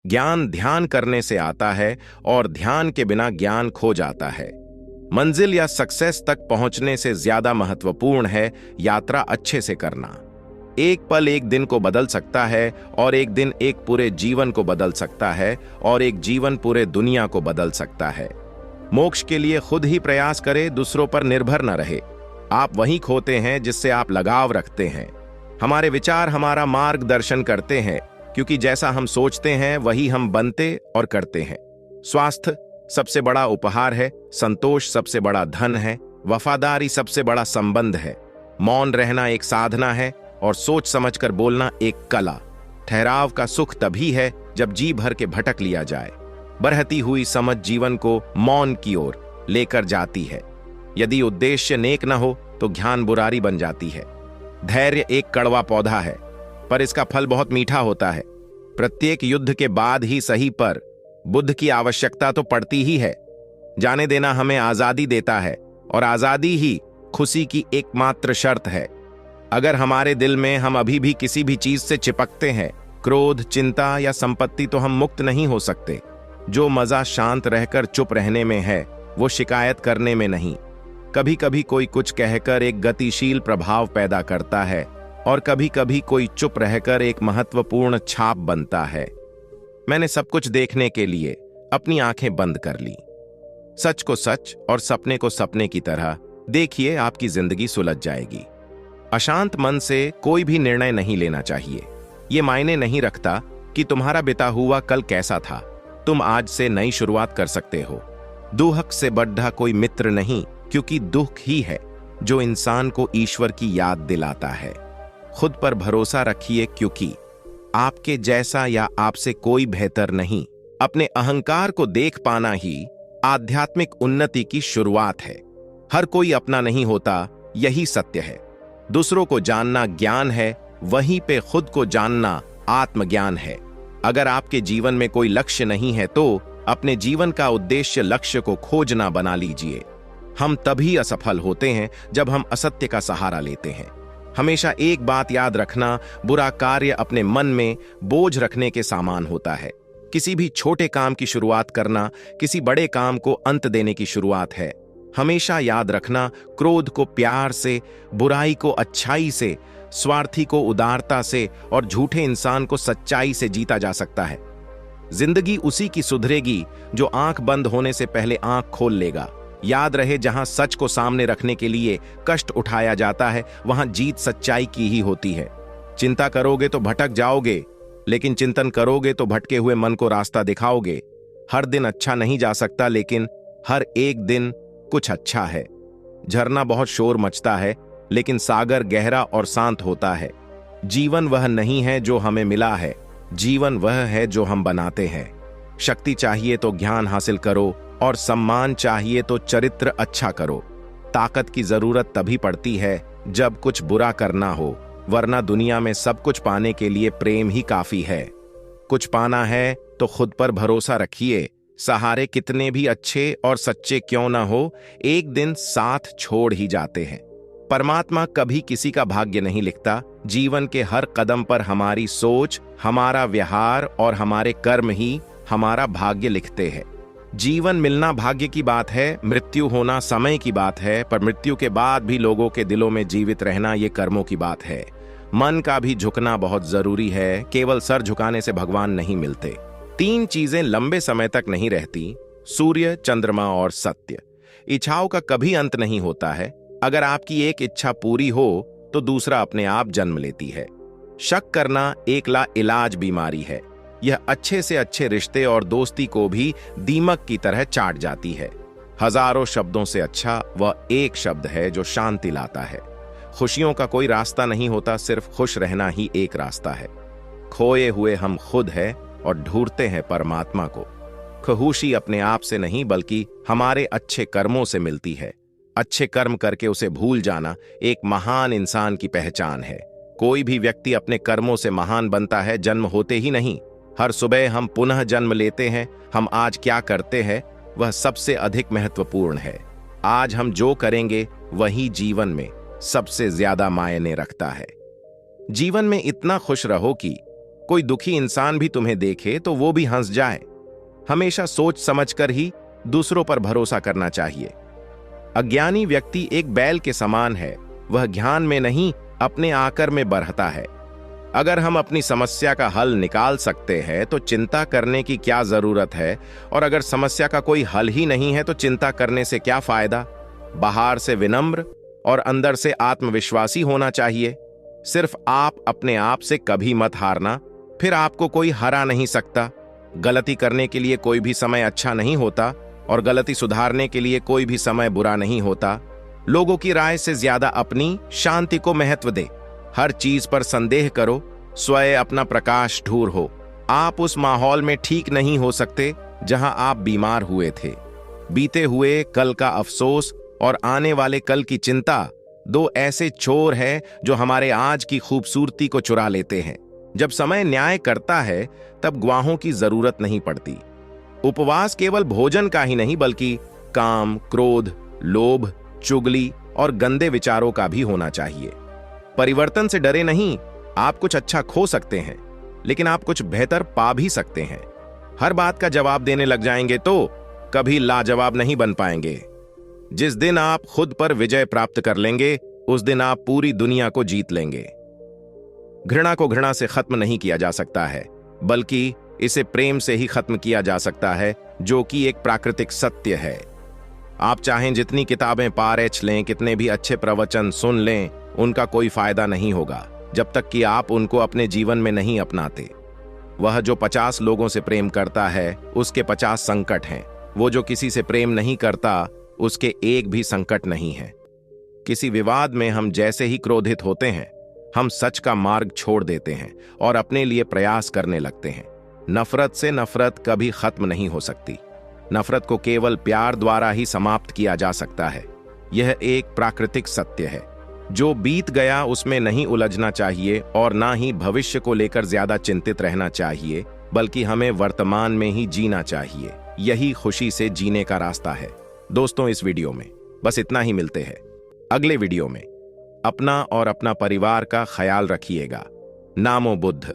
ज्ञान ध्यान करने से आता है और ध्यान के बिना ज्ञान खो जाता है। मंजिल या सक्सेस तक पहुंचने से ज्यादा महत्वपूर्ण है यात्रा अच्छे से करना। एक पल एक दिन को बदल सकता है और एक दिन एक पूरे जीवन को बदल सकता है और एक जीवन पूरे दुनिया को बदल सकता है। मोक्ष के लिए खुद ही प्रयास करे, दूसरों पर निर्भर न रहे। आप वही खोते हैं जिससे आप लगाव रखते हैं। हमारे विचार हमारा मार्गदर्शन करते हैं, क्योंकि जैसा हम सोचते हैं वही हम बनते और करते हैं। स्वास्थ्य सबसे बड़ा उपहार है, संतोष सबसे बड़ा धन है, वफादारी सबसे बड़ा संबंध है, मौन रहना एक साधना है और सोच समझकर बोलना एक कला। ठहराव का सुख तभी है जब जी भर के भटक लिया जाए। बढ़ती हुई समझ जीवन को मौन की ओर लेकर जाती है। यदि उद्देश्य नेक न हो तो ज्ञान बुरारी बन जाती है। धैर्य एक कड़वा पौधा है, पर इसका फल बहुत मीठा होता है। प्रत्येक युद्ध के बाद ही सही, पर बुद्ध की आवश्यकता तो पड़ती ही है। जाने देना हमें आजादी देता है और आजादी ही खुशी की एकमात्र शर्त है। अगर हमारे दिल में हम अभी भी किसी भी चीज से चिपकते हैं, क्रोध, चिंता या संपत्ति, तो हम मुक्त नहीं हो सकते। जो मजा शांत रहकर चुप रहने में है, वो शिकायत करने में नहीं। कभी कभी कोई कुछ कहकर एक गतिशील प्रभाव पैदा करता है और कभी कभी कोई चुप रहकर एक महत्वपूर्ण छाप बनता है। मैंने सब कुछ देखने के लिए अपनी आंखें बंद कर ली। सच को सच और सपने को सपने की तरह देखिए, आपकी जिंदगी सुलझ जाएगी। अशांत मन से कोई भी निर्णय नहीं लेना चाहिए। ये मायने नहीं रखता कि तुम्हारा बिता हुआ कल कैसा था। तुम आज से नई शुरुआत कर सकते हो। दुहक से बढ़ा कोई मित्र नहीं, क्योंकि दुख ही है जो इंसान को ईश्वर की याद दिलाता है। खुद पर भरोसा रखिए, क्योंकि आपके जैसा या आपसे कोई बेहतर नहीं। अपने अहंकार को देख पाना ही आध्यात्मिक उन्नति की शुरुआत है। हर कोई अपना नहीं होता, यही सत्य है। दूसरों को जानना ज्ञान है, वहीं पे खुद को जानना आत्मज्ञान है। अगर आपके जीवन में कोई लक्ष्य नहीं है तो अपने जीवन का उद्देश्य लक्ष्य को खोजना बना लीजिए। हम तभी असफल होते हैं जब हम असत्य का सहारा लेते हैं। हमेशा एक बात याद रखना, बुरा कार्य अपने मन में बोझ रखने के समान होता है। किसी भी छोटे काम की शुरुआत करना किसी बड़े काम को अंत देने की शुरुआत है। हमेशा याद रखना, क्रोध को प्यार से, बुराई को अच्छाई से, स्वार्थी को उदारता से और झूठे इंसान को सच्चाई से जीता जा सकता है। जिंदगी उसी की सुधरेगी जो आंख बंद होने से पहले आंख खोल लेगा। याद रहे, जहां सच को सामने रखने के लिए कष्ट उठाया जाता है, वहां जीत सच्चाई की ही होती है। चिंता करोगे तो भटक जाओगे, लेकिन चिंतन करोगे तो भटके हुए मन को रास्ता दिखाओगे। हर दिन अच्छा नहीं जा सकता, लेकिन हर एक दिन कुछ अच्छा है। झरना बहुत शोर मचता है, लेकिन सागर गहरा और शांत होता है। जीवन वह नहीं है जो हमें मिला है, जीवन वह है जो हम बनाते हैं। शक्ति चाहिए तो ज्ञान हासिल करो और सम्मान चाहिए तो चरित्र अच्छा करो। ताकत की जरूरत तभी पड़ती है जब कुछ बुरा करना हो, वरना दुनिया में सब कुछ पाने के लिए प्रेम ही काफी है। कुछ पाना है तो खुद पर भरोसा रखिए। सहारे कितने भी अच्छे और सच्चे क्यों ना हो, एक दिन साथ छोड़ ही जाते हैं। परमात्मा कभी किसी का भाग्य नहीं लिखता। जीवन के हर कदम पर हमारी सोच, हमारा व्यवहार और हमारे कर्म ही हमारा भाग्य लिखते हैं। जीवन मिलना भाग्य की बात है, मृत्यु होना समय की बात है, पर मृत्यु के बाद भी लोगों के दिलों में जीवित रहना ये कर्मों की बात है। मन का भी झुकना बहुत जरूरी है। केवल सर झुकाने से भगवान नहीं मिलते। 3 चीजें लंबे समय तक नहीं रहती: सूर्य, चंद्रमा और सत्य। इच्छाओं का कभी अंत नहीं होता है। अगर आपकी एक इच्छा पूरी हो तो दूसरा अपने आप जन्म लेती है। शक करना एक इलाज बीमारी है। यह अच्छे से अच्छे रिश्ते और दोस्ती को भी दीमक की तरह चाट जाती है। हजारों शब्दों से अच्छा वह एक शब्द है जो शांति लाता है। खुशियों का कोई रास्ता नहीं होता, सिर्फ खुश रहना ही एक रास्ता है। खोए हुए हम खुद हैं और ढूंढते हैं परमात्मा को। खुशी अपने आप से नहीं, बल्कि हमारे अच्छे कर्मों से मिलती है। अच्छे कर्म करके उसे भूल जाना एक महान इंसान की पहचान है। कोई भी व्यक्ति अपने कर्मों से महान बनता है, जन्म होते ही नहीं। हर सुबह हम पुनः जन्म लेते हैं। हम आज क्या करते हैं वह सबसे अधिक महत्वपूर्ण है। आज हम जो करेंगे वही जीवन में सबसे ज्यादा मायने रखता है। जीवन में इतना खुश रहो कि कोई दुखी इंसान भी तुम्हें देखे तो वो भी हंस जाए। हमेशा सोच समझकर ही दूसरों पर भरोसा करना चाहिए। अज्ञानी व्यक्ति एक बैल के समान है, वह ज्ञान में नहीं अपने आकर में बरहता है। अगर हम अपनी समस्या का हल निकाल सकते हैं तो चिंता करने की क्या जरूरत है, और अगर समस्या का कोई हल ही नहीं है तो चिंता करने से क्या फायदा। बाहर से विनम्र और अंदर से आत्मविश्वासी होना चाहिए। सिर्फ आप अपने आप से कभी मत हारना, फिर आपको कोई हरा नहीं सकता। गलती करने के लिए कोई भी समय अच्छा नहीं होता और गलती सुधारने के लिए कोई भी समय बुरा नहीं होता। लोगों की राय से ज्यादा अपनी शांति को महत्व दे। हर चीज पर संदेह करो, स्वयं अपना प्रकाश ढूंढ हो। आप उस माहौल में ठीक नहीं हो सकते जहां आप बीमार हुए थे। बीते हुए कल का अफसोस और आने वाले कल की चिंता दो ऐसे चोर हैं जो हमारे आज की खूबसूरती को चुरा लेते हैं। जब समय न्याय करता है तब गवाहों की जरूरत नहीं पड़ती। उपवास केवल भोजन का ही नहीं बल्कि काम, क्रोध, लोभ, चुगली और गंदे विचारों का भी होना चाहिए। परिवर्तन से डरे नहीं। आप कुछ अच्छा खो सकते हैं लेकिन आप कुछ बेहतर पा भी सकते हैं। हर बात का जवाब देने लग जाएंगे तो कभी लाजवाब नहीं बन पाएंगे। जिस दिन आप खुद पर विजय प्राप्त कर लेंगे उस दिन आप पूरी दुनिया को जीत लेंगे। घृणा को घृणा से खत्म नहीं किया जा सकता है, बल्कि इसे प्रेम से ही खत्म किया जा सकता है, जो कि एक प्राकृतिक सत्य है। आप चाहें जितनी किताबें पारेच लें, कितने भी अच्छे प्रवचन सुन लें, उनका कोई फायदा नहीं होगा जब तक कि आप उनको अपने जीवन में नहीं अपनाते। वह जो 50 लोगों से प्रेम करता है उसके 50 संकट हैं। वो जो किसी से प्रेम नहीं करता उसके एक भी संकट नहीं है। किसी विवाद में हम जैसे ही क्रोधित होते हैं हम सच का मार्ग छोड़ देते हैं और अपने लिए प्रयास करने लगते हैं। नफरत से नफरत कभी खत्म नहीं हो सकती। नफरत को केवल प्यार द्वारा ही समाप्त किया जा सकता है। यह एक प्राकृतिक सत्य है। जो बीत गया उसमें नहीं उलझना चाहिए और ना ही भविष्य को लेकर ज्यादा चिंतित रहना चाहिए, बल्कि हमें वर्तमान में ही जीना चाहिए। यही खुशी से जीने का रास्ता है। दोस्तों, इस वीडियो में बस इतना ही। मिलते हैं अगले वीडियो में। अपना और अपना परिवार का ख्याल रखिएगा। नामो बुद्ध।